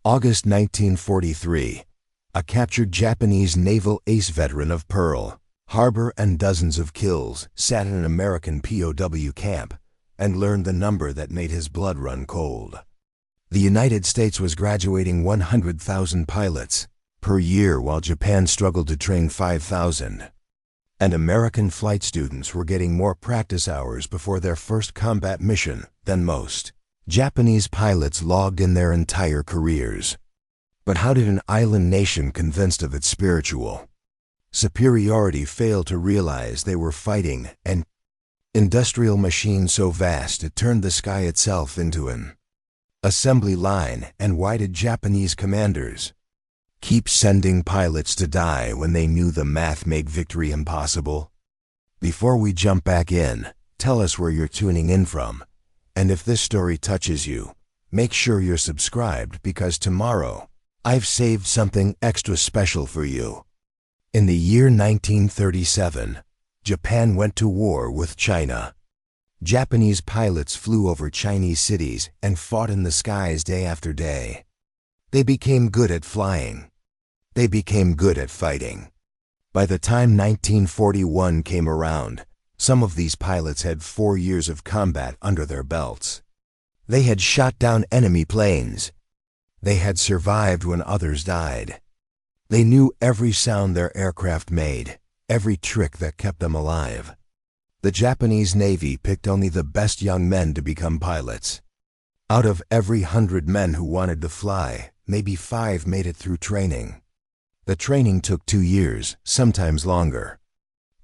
August 1943. A captured Japanese naval ace veteran of Pearl Harbor and dozens of kills sat in an American POW camp and learned the number that made his blood run cold. The United States was graduating 100,000 pilots per year while Japan struggled to train 5,000. And American flight students were getting more practice hours before their first combat mission than most Japanese pilots logged in their entire careers. But how did an island nation convinced of its spiritual superiority fail to realize they were fighting an industrial machine so vast it turned the sky itself into an assembly line? And why did Japanese commanders keep sending pilots to die when they knew the math made victory impossible? Before we jump back in, tell us where you're tuning in from. And if this story touches you, make sure you're subscribed because tomorrow, I've saved something extra special for you. In the year 1937, Japan went to war with China. Japanese pilots flew over Chinese cities and fought in the skies day after day. They became good at flying. They became good at fighting. By the time 1941 came around, some of these pilots had 4 years of combat under their belts. They had shot down enemy planes. They had survived when others died. They knew every sound their aircraft made, every trick that kept them alive. The Japanese Navy picked only the best young men to become pilots. Out of every 100 men who wanted to fly, maybe 5 made it through training. The training took 2 years, sometimes longer.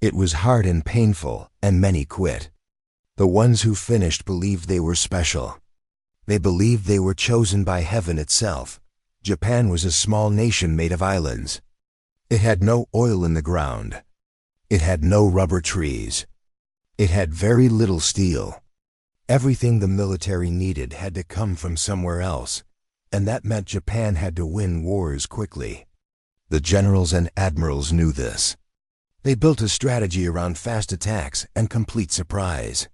It was hard and painful, and many quit. The ones who finished believed they were special. They believed they were chosen by heaven itself. Japan was a small nation made of islands. It had no oil in the ground. It had no rubber trees. It had very little steel. Everything the military needed had to come from somewhere else, and that meant Japan had to win wars quickly. The generals and admirals knew this. They built a strategy around fast attacks and complete surprise.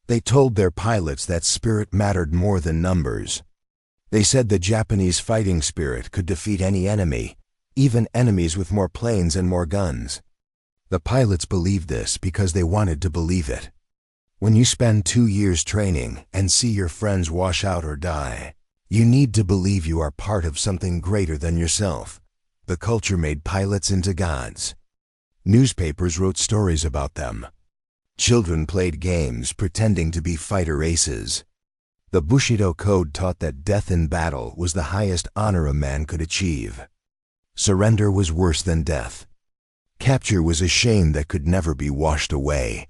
They told their pilots that spirit mattered more than numbers. They said the Japanese fighting spirit could defeat any enemy, even enemies with more planes and more guns. The pilots believed this because they wanted to believe it. When you spend 2 years training and see your friends wash out or die, you need to believe you are part of something greater than yourself. The culture made pilots into gods. Newspapers wrote stories about them. Children played games pretending to be fighter aces. The Bushido Code taught that death in battle was the highest honor a man could achieve. Surrender was worse than death. Capture was a shame that could never be washed away.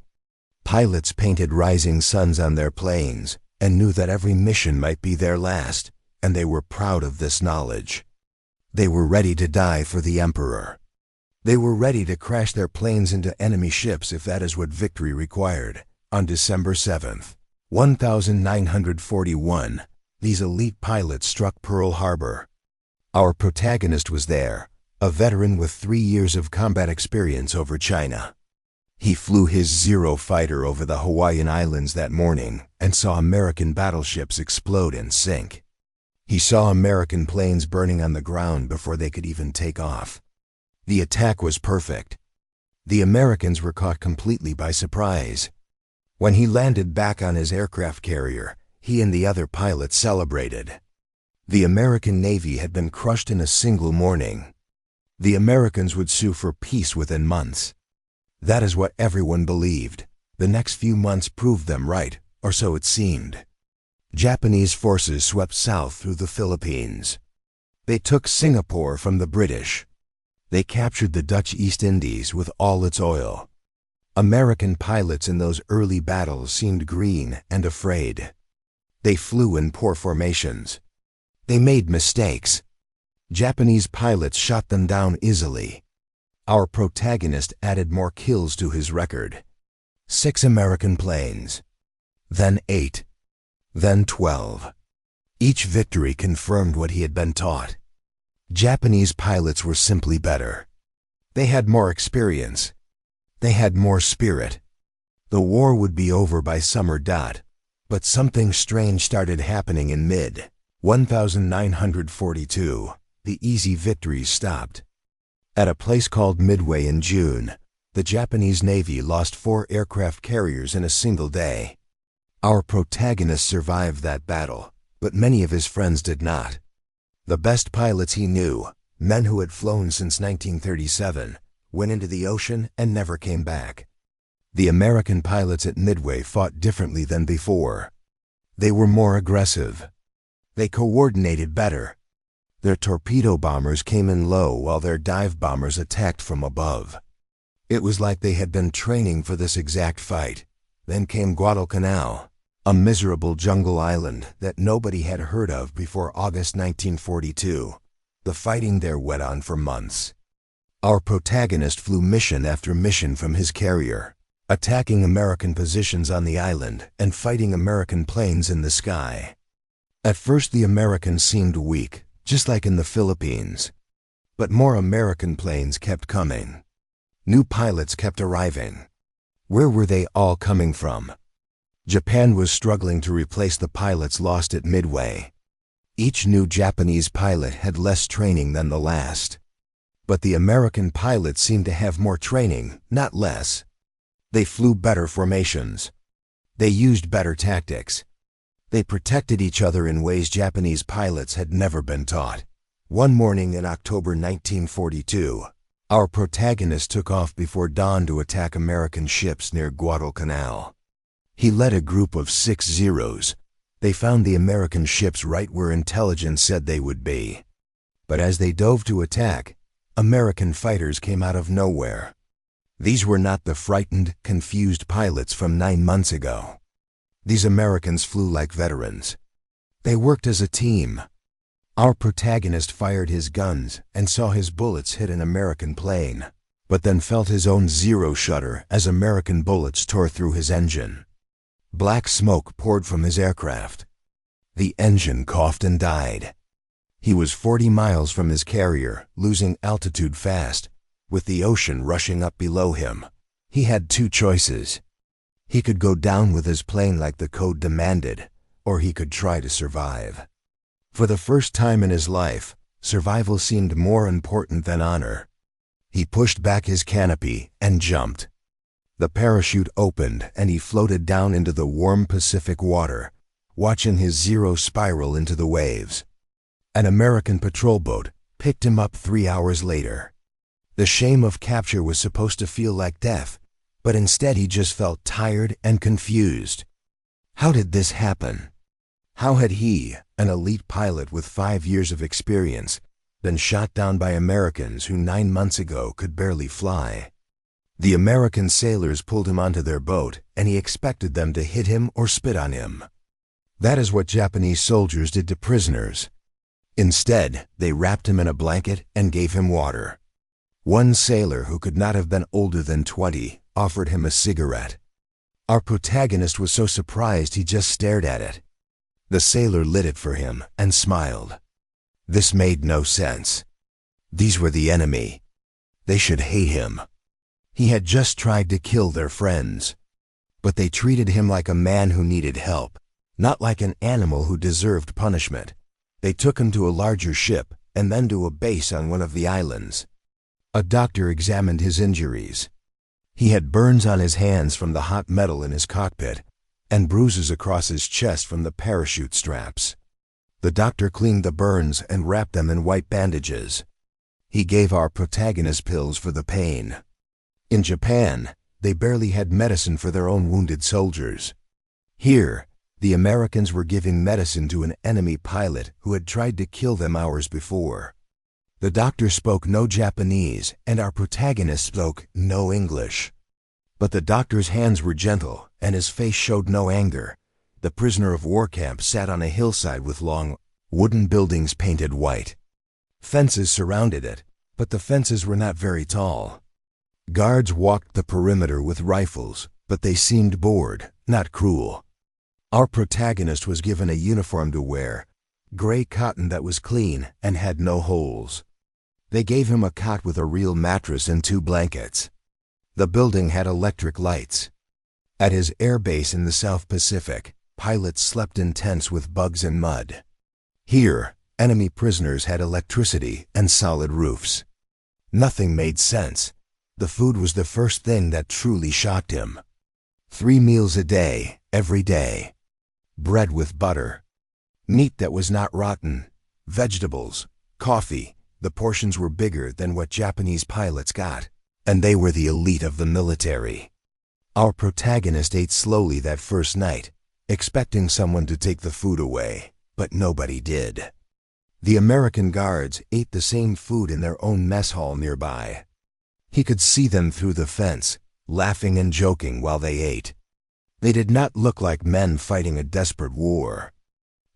Pilots painted rising suns on their planes and knew that every mission might be their last, and they were proud of this knowledge. They were ready to die for the emperor. They were ready to crash their planes into enemy ships if that is what victory required. On December 7th, 1941, these elite pilots struck Pearl Harbor. Our protagonist was there, a veteran with 3 years of combat experience over China. He flew his Zero fighter over the Hawaiian Islands that morning and saw American battleships explode and sink. He saw American planes burning on the ground before they could even take off. The attack was perfect. The Americans were caught completely by surprise. When he landed back on his aircraft carrier, he and the other pilots celebrated. The American Navy had been crushed in a single morning. The Americans would sue for peace within months. That is what everyone believed. The next few months proved them right, or so it seemed. Japanese forces swept south through the Philippines. They took Singapore from the British. They captured the Dutch East Indies with all its oil. American pilots in those early battles seemed green and afraid. They flew in poor formations. They made mistakes. Japanese pilots shot them down easily. Our protagonist added more kills to his record. 6 American planes. Then 8. Then 12. Each victory confirmed what he had been taught. Japanese pilots were simply better. They had more experience. They had more spirit. The war would be over by summer. But something strange started happening in mid. 1942, the easy victories stopped. At a place called Midway in June, the Japanese Navy lost 4 aircraft carriers in a single day. Our protagonist survived that battle, but many of his friends did not. The best pilots he knew, men who had flown since 1937, went into the ocean and never came back. The American pilots at Midway fought differently than before. They were more aggressive. They coordinated better. Their torpedo bombers came in low while their dive bombers attacked from above. It was like they had been training for this exact fight. Then came Guadalcanal, a miserable jungle island that nobody had heard of before August 1942. The fighting there went on for months. Our protagonist flew mission after mission from his carrier, attacking American positions on the island and fighting American planes in the sky. At first the Americans seemed weak, just like in the Philippines. But more American planes kept coming. New pilots kept arriving. Where were they all coming from? Japan was struggling to replace the pilots lost at Midway. Each new Japanese pilot had less training than the last. But the American pilots seemed to have more training, not less. They flew better formations. They used better tactics. They protected each other in ways Japanese pilots had never been taught. One morning in October 1942, our protagonist took off before dawn to attack American ships near Guadalcanal. He led a group of 6 Zeros. They found the American ships right where intelligence said they would be. But as they dove to attack, American fighters came out of nowhere. These were not the frightened, confused pilots from 9 months ago. These Americans flew like veterans. They worked as a team. Our protagonist fired his guns and saw his bullets hit an American plane, but then felt his own zero shudder as American bullets tore through his engine. Black smoke poured from his aircraft. The engine coughed and died. He was 40 miles from his carrier, losing altitude fast, with the ocean rushing up below him. He had 2 choices. He could go down with his plane like the code demanded, or he could try to survive. For the first time in his life, survival seemed more important than honor. He pushed back his canopy and jumped. The parachute opened and he floated down into the warm Pacific water, watching his Zero spiral into the waves. An American patrol boat picked him up 3 hours later. The shame of capture was supposed to feel like death, but instead he just felt tired and confused. How did this happen? How had he, an elite pilot with 5 years of experience, been shot down by Americans who 9 months ago could barely fly? The American sailors pulled him onto their boat, and he expected them to hit him or spit on him. That is what Japanese soldiers did to prisoners. Instead, they wrapped him in a blanket and gave him water. One sailor, who could not have been older than 20, offered him a cigarette. Our protagonist was so surprised he just stared at it. The sailor lit it for him and smiled. This made no sense. These were the enemy. They should hate him. He had just tried to kill their friends. But they treated him like a man who needed help, not like an animal who deserved punishment. They took him to a larger ship and then to a base on one of the islands. A doctor examined his injuries. He had burns on his hands from the hot metal in his cockpit, and bruises across his chest from the parachute straps. The doctor cleaned the burns and wrapped them in white bandages. He gave our protagonist pills for the pain. In Japan, they barely had medicine for their own wounded soldiers. Here, the Americans were giving medicine to an enemy pilot who had tried to kill them hours before. The doctor spoke no Japanese, and our protagonist spoke no English. But the doctor's hands were gentle, and his face showed no anger. The prisoner of war camp sat on a hillside with long, wooden buildings painted white. Fences surrounded it, but the fences were not very tall. Guards walked the perimeter with rifles, but they seemed bored, not cruel. Our protagonist was given a uniform to wear, gray cotton that was clean and had no holes. They gave him a cot with a real mattress and 2 blankets. The building had electric lights. At his air base in the South Pacific, pilots slept in tents with bugs and mud. Here, enemy prisoners had electricity and solid roofs. Nothing made sense. The food was the first thing that truly shocked him. 3 meals a day, every day. Bread with butter. Meat that was not rotten. Vegetables. Coffee. The portions were bigger than what Japanese pilots got. And they were the elite of the military. Our protagonist ate slowly that first night, expecting someone to take the food away, but nobody did. The American guards ate the same food in their own mess hall nearby. He could see them through the fence, laughing and joking while they ate. They did not look like men fighting a desperate war.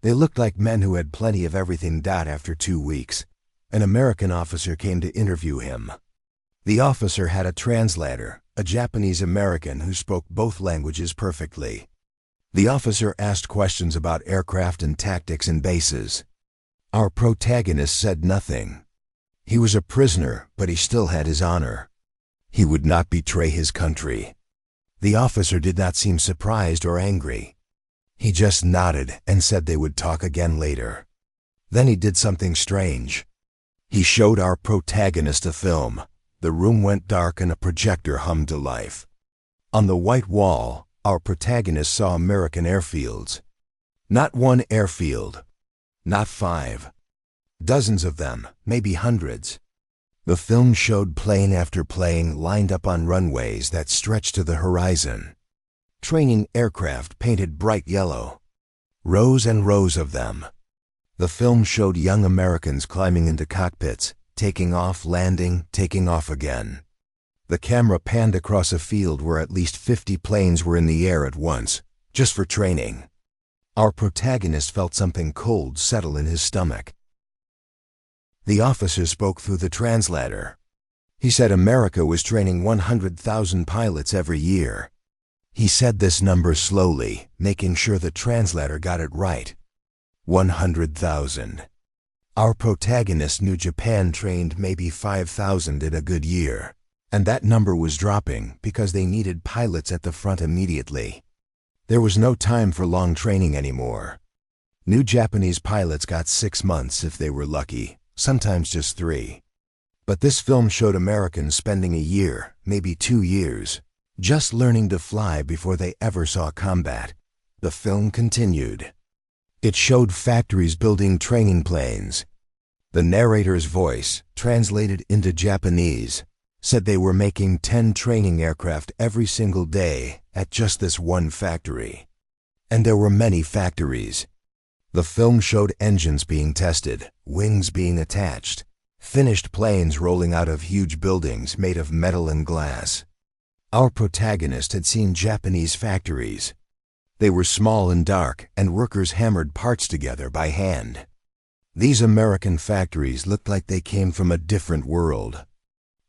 They looked like men who had plenty of everything. After 2 weeks, an American officer came to interview him. The officer had a translator, a Japanese American who spoke both languages perfectly. The officer asked questions about aircraft and tactics and bases. Our protagonist said nothing. He was a prisoner, but he still had his honor. He would not betray his country. The officer did not seem surprised or angry. He just nodded and said they would talk again later. Then he did something strange. He showed our protagonist a film. The room went dark and a projector hummed to life. On the white wall, our protagonist saw American airfields. Not one airfield. Not 5. Dozens of them, maybe hundreds. The film showed plane after plane lined up on runways that stretched to the horizon. Training aircraft painted bright yellow. Rows and rows of them. The film showed young Americans climbing into cockpits, taking off, landing, taking off again. The camera panned across a field where at least 50 planes were in the air at once, just for training. Our protagonist felt something cold settle in his stomach. The officer spoke through the translator. He said America was training 100,000 pilots every year. He said this number slowly, making sure the translator got it right. 100,000. Our protagonist knew Japan trained maybe 5,000 in a good year, and that number was dropping because they needed pilots at the front immediately. There was no time for long training anymore. New Japanese pilots got 6 months if they were lucky, sometimes just 3. But this film showed Americans spending a year, maybe 2 years, just learning to fly before they ever saw combat. The film continued. It showed factories building training planes. The narrator's voice, translated into Japanese, said they were making 10 training aircraft every single day at just this one factory. And there were many factories. The film showed engines being tested, wings being attached, finished planes rolling out of huge buildings made of metal and glass. Our protagonist had seen Japanese factories. They were small and dark, and workers hammered parts together by hand. These American factories looked like they came from a different world.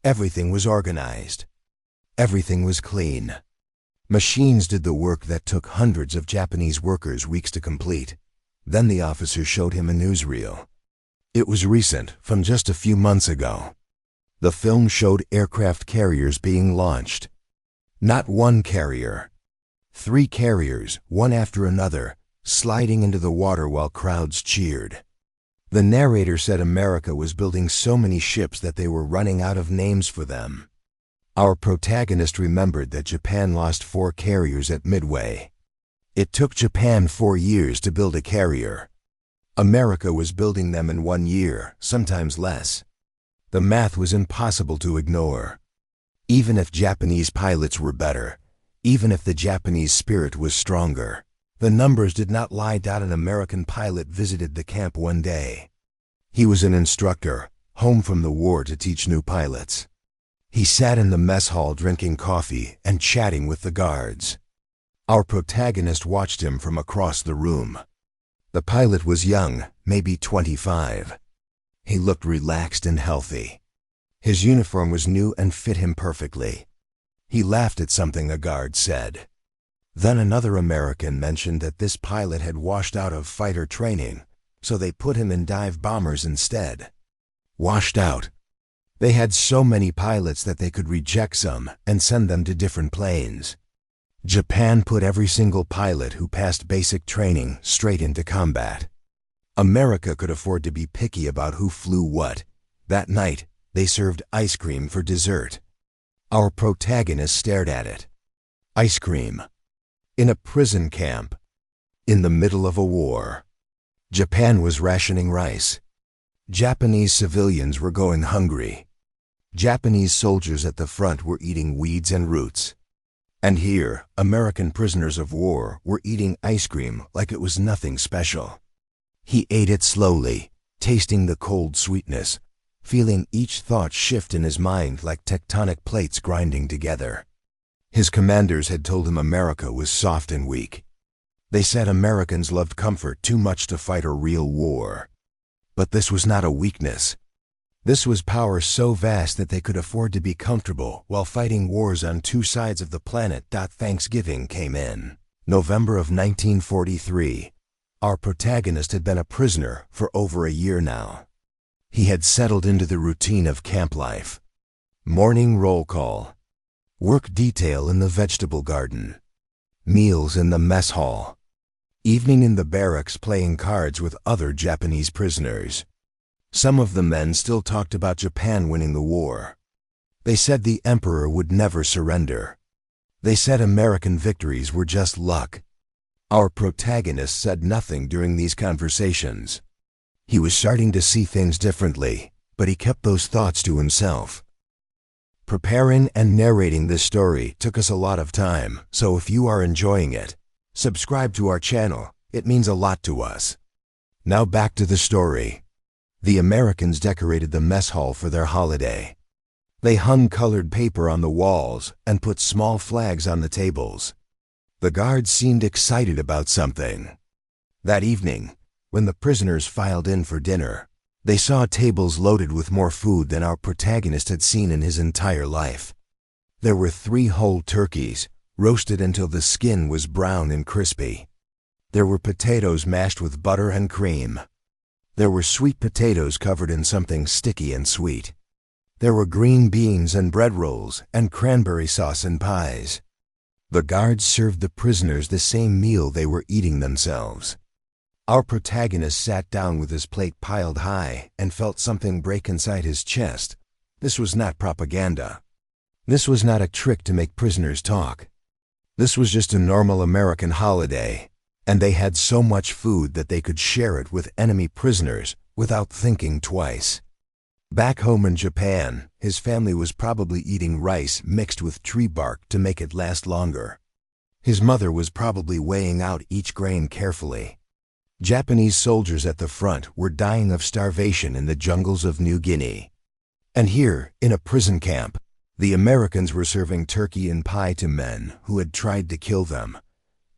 Everything was organized. Everything was clean. Machines did the work that took hundreds of Japanese workers weeks to complete. Then the officer showed him a newsreel. It was recent, from just a few months ago. The film showed aircraft carriers being launched. Not one carrier. 3 carriers, one after another, sliding into the water while crowds cheered. The narrator said America was building so many ships that they were running out of names for them. Our protagonist remembered that Japan lost 4 carriers at Midway. It took Japan 4 years to build a carrier. America was building them in 1 year, sometimes less. The math was impossible to ignore. Even if Japanese pilots were better, even if the Japanese spirit was stronger, the numbers did not lie down. An American pilot visited the camp one day. He was an instructor, home from the war to teach new pilots. He sat in the mess hall drinking coffee and chatting with the guards. Our protagonist watched him from across the room. The pilot was young, maybe 25. He looked relaxed and healthy. His uniform was new and fit him perfectly. He laughed at something a guard said. Then another American mentioned that this pilot had washed out of fighter training, so they put him in dive bombers instead. Washed out. They had so many pilots that they could reject some and send them to different planes. Japan put every single pilot who passed basic training straight into combat. America could afford to be picky about who flew what. That night, they served ice cream for dessert. Our protagonist stared at it. Ice cream. In a prison camp. In the middle of a war. Japan was rationing rice. Japanese civilians were going hungry. Japanese soldiers at the front were eating weeds and roots. And here, American prisoners of war were eating ice cream like it was nothing special. He ate it slowly, tasting the cold sweetness, feeling each thought shift in his mind like tectonic plates grinding together. His commanders had told him America was soft and weak. They said Americans loved comfort too much to fight a real war. But this was not a weakness. This was power so vast that they could afford to be comfortable while fighting wars on two sides of the planet. Thanksgiving came in. November of 1943. Our protagonist had been a prisoner for over a year now. He had settled into the routine of camp life. Morning roll call. Work detail in the vegetable garden. Meals in the mess hall. Evening in the barracks playing cards with other Japanese prisoners. Some of the men still talked about Japan winning the war. They said the emperor would never surrender. They said American victories were just luck. Our protagonist said nothing during these conversations. He was starting to see things differently, but he kept those thoughts to himself. Preparing and narrating this story took us a lot of time, so if you are enjoying it, subscribe to our channel. It means a lot to us. Now back to the story. The Americans decorated the mess hall for their holiday. They hung colored paper on the walls and put small flags on the tables. The guards seemed excited about something. That evening, when the prisoners filed in for dinner, they saw tables loaded with more food than our protagonist had seen in his entire life. There were 3 whole turkeys, roasted until the skin was brown and crispy. There were potatoes mashed with butter and cream. There were sweet potatoes covered in something sticky and sweet. There were green beans and bread rolls and cranberry sauce and pies. The guards served the prisoners the same meal they were eating themselves. Our protagonist sat down with his plate piled high and felt something break inside his chest. This was not propaganda. This was not a trick to make prisoners talk. This was just a normal American holiday, and they had so much food that they could share it with enemy prisoners without thinking twice. Back home in Japan, his family was probably eating rice mixed with tree bark to make it last longer. His mother was probably weighing out each grain carefully. Japanese soldiers at the front were dying of starvation in the jungles of New Guinea. And here, in a prison camp, the Americans were serving turkey and pie to men who had tried to kill them.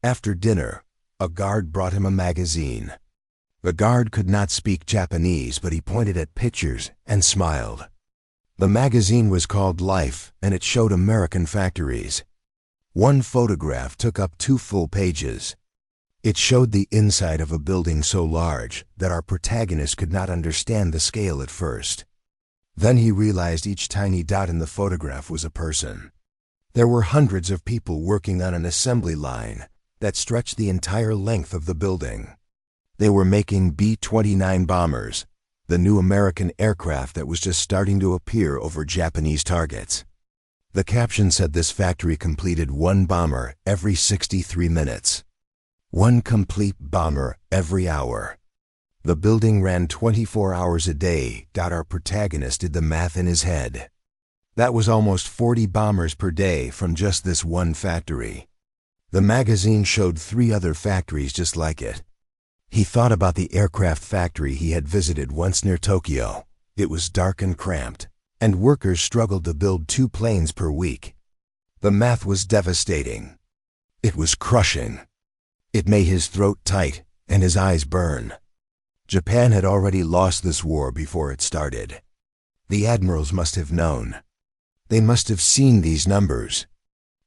After dinner, a guard brought him a magazine. The guard could not speak Japanese, but he pointed at pictures and smiled. The magazine was called Life, and it showed American factories. One photograph took up 2 full pages. It showed the inside of a building so large that our protagonist could not understand the scale at first. Then he realized each tiny dot in the photograph was a person. There were hundreds of people working on an assembly line that stretched the entire length of the building. They were making B-29 bombers, the new American aircraft that was just starting to appear over Japanese targets. The caption said this factory completed 1 bomber every 63 minutes. 1 complete bomber every hour. The building ran 24 hours a day. Our protagonist did the math in his head. That was almost 40 bombers per day from just this one factory. The magazine showed 3 other factories just like it. He thought about the aircraft factory he had visited once near Tokyo. It was dark and cramped, and workers struggled to build 2 planes per week. The math was devastating. It was crushing. It made his throat tight and his eyes burn. Japan had already lost this war before it started. The admirals must have known. They must have seen these numbers.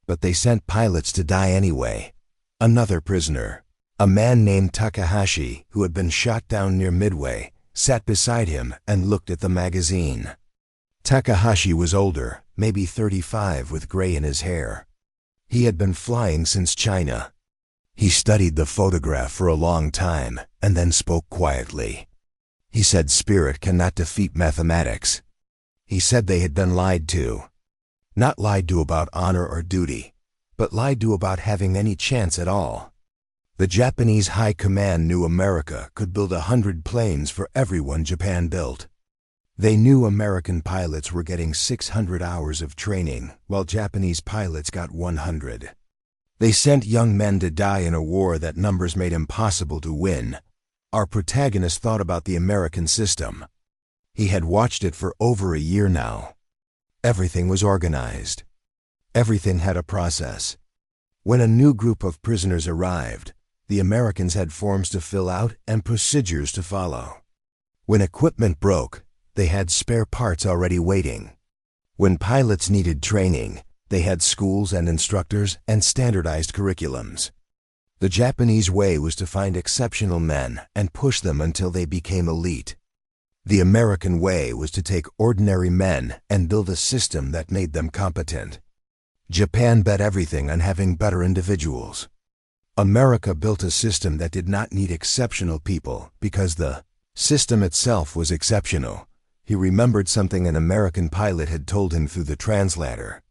But they sent pilots to die anyway. Another prisoner, a man named Takahashi, who had been shot down near Midway, sat beside him and looked at the magazine. Takahashi was older, maybe 35, with gray in his hair. He had been flying since China. He studied the photograph for a long time and then spoke quietly. He said spirit cannot defeat mathematics. He said they had been lied to. Not lied to about honor or duty, but lied to about having any chance at all. The Japanese High Command knew America could build 100 planes for everyone Japan built. They knew American pilots were getting 600 hours of training, while Japanese pilots got 100. They sent young men to die in a war that numbers made impossible to win. Our protagonist thought about the American system. He had watched it for over a year now. Everything was organized. Everything had a process. When a new group of prisoners arrived, the Americans had forms to fill out and procedures to follow. When equipment broke, they had spare parts already waiting. When pilots needed training, they had schools and instructors and standardized curriculums. The Japanese way was to find exceptional men and push them until they became elite. The American way was to take ordinary men and build a system that made them competent. Japan bet everything on having better individuals. America built a system that did not need exceptional people because the system itself was exceptional. He remembered something an American pilot had told him through the translator.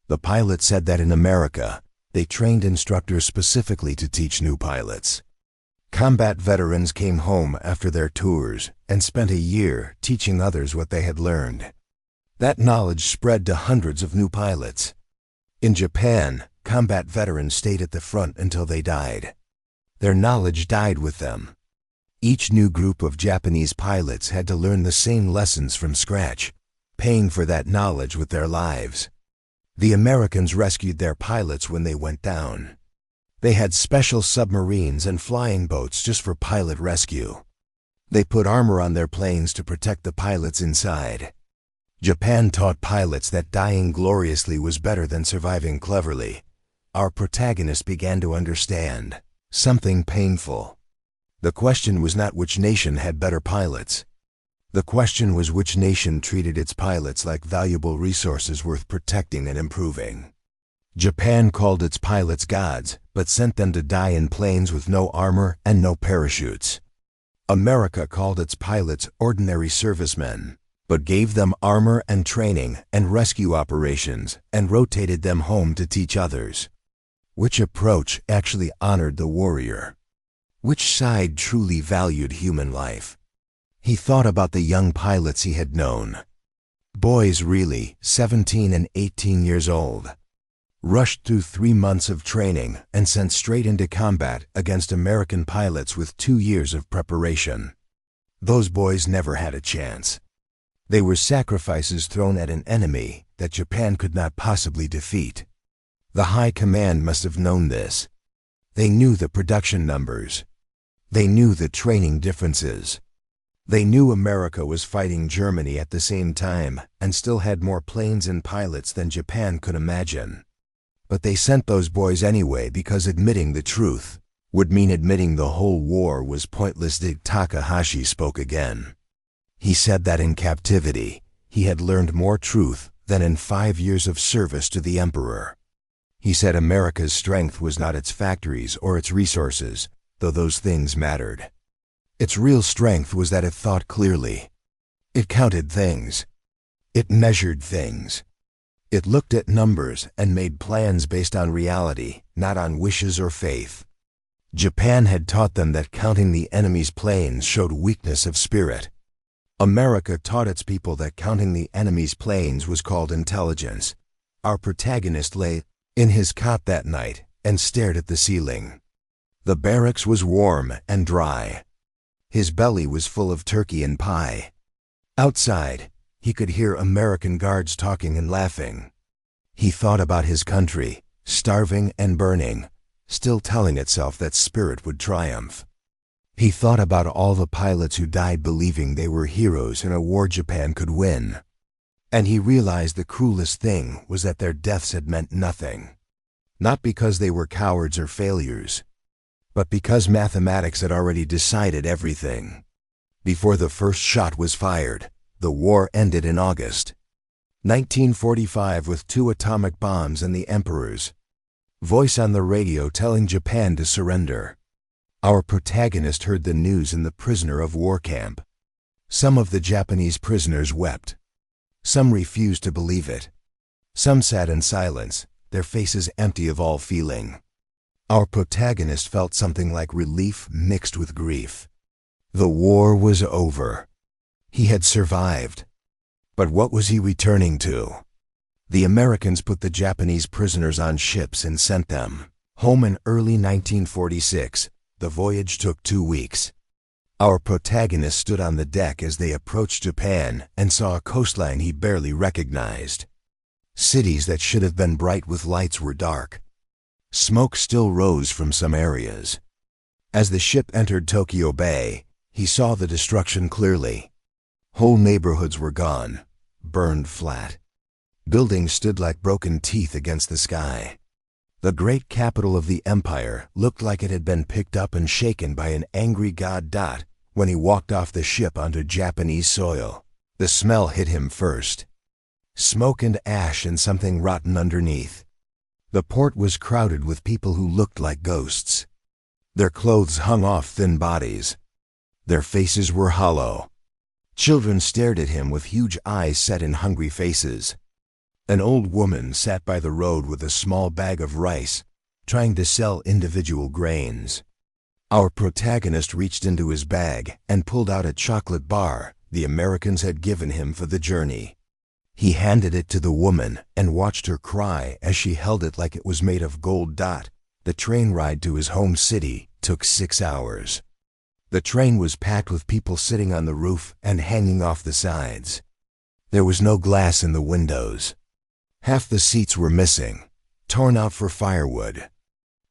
The pilot said that in America, they trained instructors specifically to teach new pilots. Combat veterans came home after their tours and spent a year teaching others what they had learned. That knowledge spread to hundreds of new pilots. In Japan, combat veterans stayed at the front until they died. Their knowledge died with them. Each new group of Japanese pilots had to learn the same lessons from scratch, paying for that knowledge with their lives. The Americans rescued their pilots when they went down. They had special submarines and flying boats just for pilot rescue. They put armor on their planes to protect the pilots inside. Japan taught pilots that dying gloriously was better than surviving cleverly. Our protagonist began to understand something painful. The question was not which nation had better pilots. The question was which nation treated its pilots like valuable resources worth protecting and improving. Japan called its pilots gods, but sent them to die in planes with no armor and no parachutes. America called its pilots ordinary servicemen, but gave them armor and training and rescue operations and rotated them home to teach others. Which approach actually honored the warrior? Which side truly valued human life? He thought about the young pilots he had known. Boys really, 17 and 18 years old. Rushed through 3 months of training and sent straight into combat against American pilots with 2 years of preparation. Those boys never had a chance. They were sacrifices thrown at an enemy that Japan could not possibly defeat. The High Command must have known this. They knew the production numbers. They knew the training differences. They knew America was fighting Germany at the same time and still had more planes and pilots than Japan could imagine. But they sent those boys anyway because admitting the truth would mean admitting the whole war was pointless. Takahashi spoke again. He said that in captivity, he had learned more truth than in 5 years of service to the emperor. He said America's strength was not its factories or its resources, though those things mattered. Its real strength was that it thought clearly. It counted things. It measured things. It looked at numbers and made plans based on reality, not on wishes or faith. Japan had taught them that counting the enemy's planes showed weakness of spirit. America taught its people that counting the enemy's planes was called intelligence. Our protagonist lay in his cot that night and stared at the ceiling. The barracks was warm and dry. His belly was full of turkey and pie. Outside, he could hear American guards talking and laughing. He thought about his country, starving and burning, still telling itself that spirit would triumph. He thought about all the pilots who died believing they were heroes in a war Japan could win. And he realized the cruelest thing was that their deaths had meant nothing. Not because they were cowards or failures, but because mathematics had already decided everything. Before the first shot was fired, the war ended in August 1945 with 2 atomic bombs and the emperor's Voice on the radio telling Japan to surrender. Our protagonist heard the news in the prisoner of war camp. Some of the Japanese prisoners wept. Some refused to believe it. Some sat in silence, their faces empty of all feeling. Our protagonist felt something like relief mixed with grief. The war was over. He had survived. But what was he returning to? The Americans put the Japanese prisoners on ships and sent them home in early 1946. The voyage took 2 weeks. Our protagonist stood on the deck as they approached Japan and saw a coastline he barely recognized. Cities that should have been bright with lights were dark. Smoke still rose from some areas. As the ship entered Tokyo Bay, he saw the destruction clearly. Whole neighborhoods were gone, burned flat. Buildings stood like broken teeth against the sky. The great capital of the empire looked like it had been picked up and shaken by an angry god. When he walked off the ship onto Japanese soil, the smell hit him first. Smoke and ash and something rotten underneath. The port was crowded with people who looked like ghosts. Their clothes hung off thin bodies. Their faces were hollow. Children stared at him with huge eyes set in hungry faces. An old woman sat by the road with a small bag of rice, trying to sell individual grains. Our protagonist reached into his bag and pulled out a chocolate bar the Americans had given him for the journey. He handed it to the woman and watched her cry as she held it like it was made of gold. The train ride to his home city took 6 hours. The train was packed with people sitting on the roof and hanging off the sides. There was no glass in the windows. Half the seats were missing, torn out for firewood.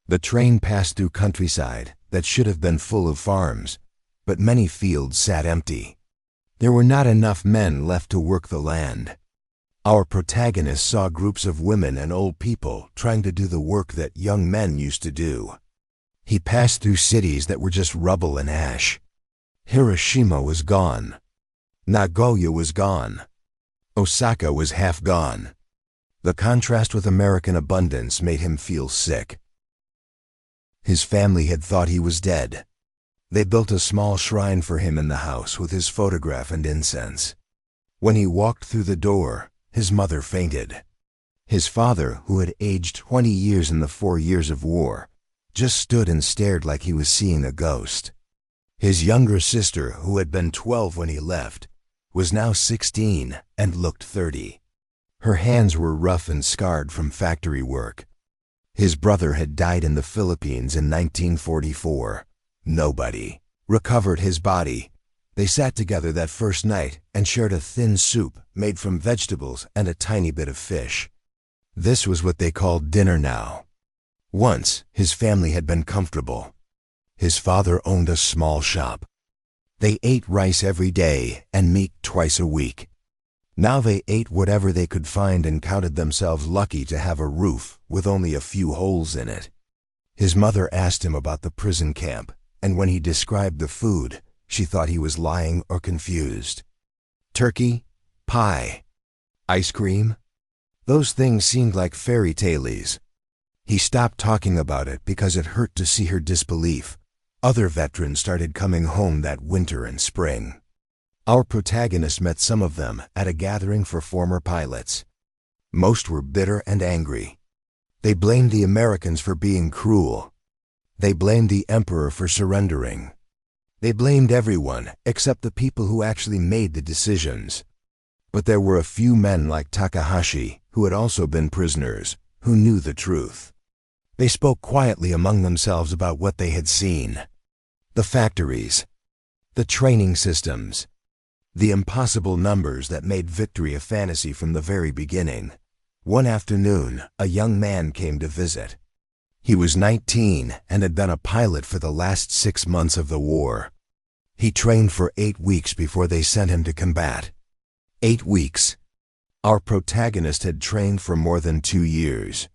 The train passed through countryside that should have been full of farms, but many fields sat empty. There were not enough men left to work the land. Our protagonist saw groups of women and old people trying to do the work that young men used to do. He passed through cities that were just rubble and ash. Hiroshima was gone. Nagoya was gone. Osaka was half gone. The contrast with American abundance made him feel sick. His family had thought he was dead. They built a small shrine for him in the house with his photograph and incense. When he walked through the door, his mother fainted. His father, who had aged 20 years in the 4 years of war, just stood and stared like he was seeing a ghost. His younger sister, who had been 12 when he left, was now 16 and looked 30. Her hands were rough and scarred from factory work. His brother had died in the Philippines in 1944. Nobody recovered his body. They sat together that first night and shared a thin soup made from vegetables and a tiny bit of fish. This was what they called dinner now. Once, his family had been comfortable. His father owned a small shop. They ate rice every day and meat twice a week. Now they ate whatever they could find and counted themselves lucky to have a roof with only a few holes in it. His mother asked him about the prison camp, and when he described the food, she thought he was lying or confused. Turkey, pie, ice cream, those things seemed like fairy tales. He stopped talking about it because it hurt to see her disbelief. Other veterans started coming home that winter and spring. Our protagonist met some of them at a gathering for former pilots. Most were bitter and angry. They blamed the Americans for being cruel. They blamed the emperor for surrendering. They blamed everyone except the people who actually made the decisions. But there were a few men like Takahashi, who had also been prisoners, who knew the truth. They spoke quietly among themselves about what they had seen. The factories, the training systems, the impossible numbers that made victory a fantasy from the very beginning. One afternoon, a young man came to visit. He was 19 and had been a pilot for the last 6 months of the war. He trained for 8 weeks before they sent him to combat. 8 weeks. Our protagonist had trained for more than 2 years.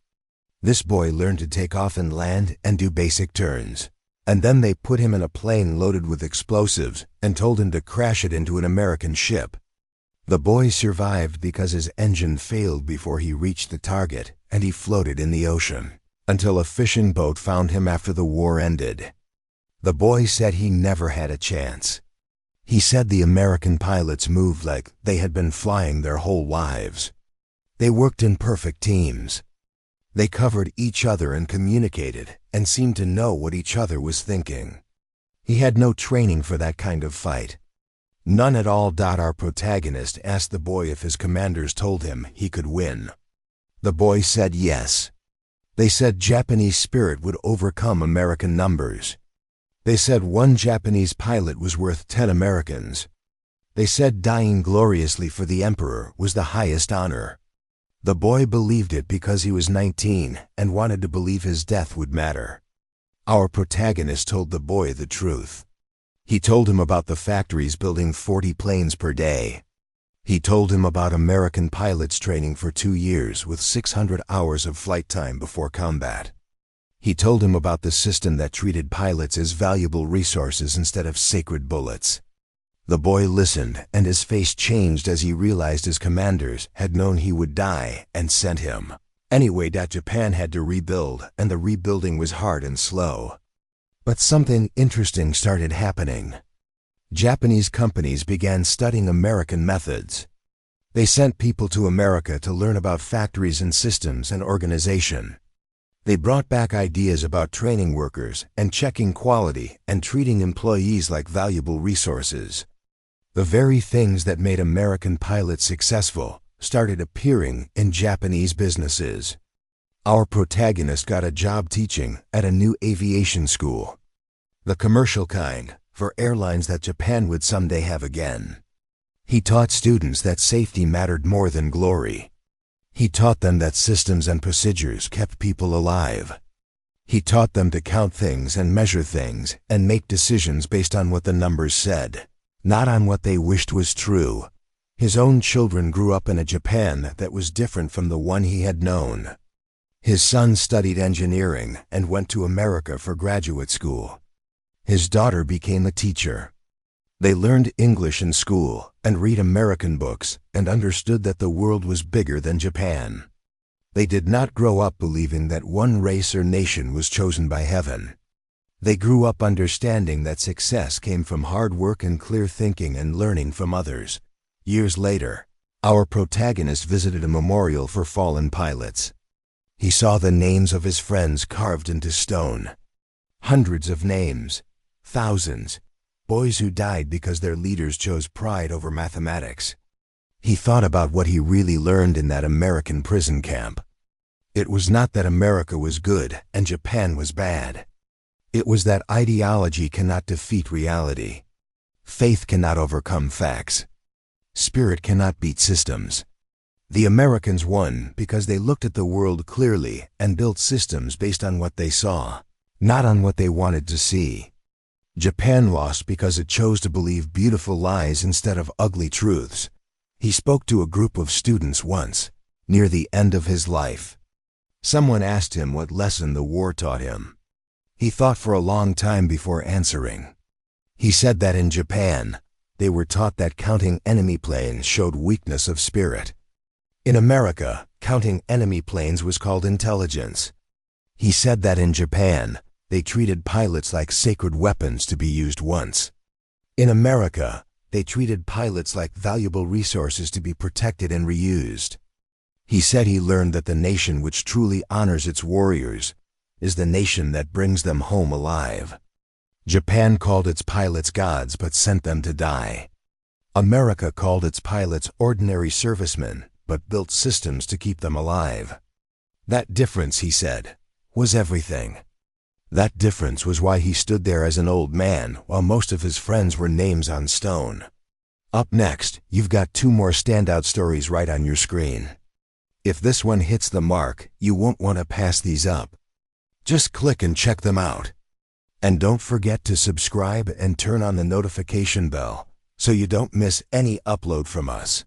This boy learned to take off and land and do basic turns. And then they put him in a plane loaded with explosives and told him to crash it into an American ship. The boy survived because his engine failed before he reached the target and he floated in the ocean. until a fishing boat found him after the war ended. The boy said he never had a chance. He said the American pilots moved like they had been flying their whole lives. They worked in perfect teams. They covered each other and communicated and seemed to know what each other was thinking. He had no training for that kind of fight. None at all. Our protagonist asked the boy if his commanders told him he could win. The boy said yes. They said Japanese spirit would overcome American numbers. They said one Japanese pilot was worth 10 Americans. They said dying gloriously for the emperor was the highest honor. The boy believed it because he was 19 and wanted to believe his death would matter. Our protagonist told the boy the truth. He told him about the factories building 40 planes per day. He told him about American pilots training for 2 years with 600 hours of flight time before combat. He told him about the system that treated pilots as valuable resources instead of sacred bullets. The boy listened, and his face changed as he realized his commanders had known he would die and sent him. Anyway, Japan had to rebuild, and the rebuilding was hard and slow. But something interesting started happening. Japanese companies began studying American methods. They sent people to America to learn about factories and systems and organization. They brought back ideas about training workers and checking quality and treating employees like valuable resources. The very things that made American pilots successful started appearing in Japanese businesses. Our protagonist got a job teaching at a new aviation school. The commercial kind, for airlines that Japan would someday have again. He taught students that safety mattered more than glory. He taught them that systems and procedures kept people alive. He taught them to count things and measure things and make decisions based on what the numbers said, not on what they wished was true. His own children grew up in a Japan that was different from the one he had known. His son studied engineering and went to America for graduate school. His daughter became a teacher. They learned English in school and read American books and understood that the world was bigger than Japan. They did not grow up believing that one race or nation was chosen by heaven. They grew up understanding that success came from hard work and clear thinking and learning from others. Years later, our protagonist visited a memorial for fallen pilots. He saw the names of his friends carved into stone. Hundreds of names, thousands, boys who died because their leaders chose pride over mathematics. He thought about what he really learned in that American prison camp. It was not that America was good and Japan was bad. It was that ideology cannot defeat reality. Faith cannot overcome facts. Spirit cannot beat systems. The Americans won because they looked at the world clearly and built systems based on what they saw, not on what they wanted to see. Japan lost because it chose to believe beautiful lies instead of ugly truths. He spoke to a group of students once, near the end of his life. Someone asked him what lesson the war taught him. He thought for a long time before answering. He said that in Japan, they were taught that counting enemy planes showed weakness of spirit. In America, counting enemy planes was called intelligence. He said that in Japan, they treated pilots like sacred weapons to be used once. In America, they treated pilots like valuable resources to be protected and reused. He said he learned that the nation which truly honors its warriors is the nation that brings them home alive. Japan called its pilots gods but sent them to die. America called its pilots ordinary servicemen but built systems to keep them alive. That difference, he said, was everything. That difference was why he stood there as an old man while most of his friends were names on stone. Up next, you've got 2 more standout stories right on your screen. If this one hits the mark, you won't want to pass these up. Just click and check them out. And don't forget to subscribe and turn on the notification bell so you don't miss any upload from us.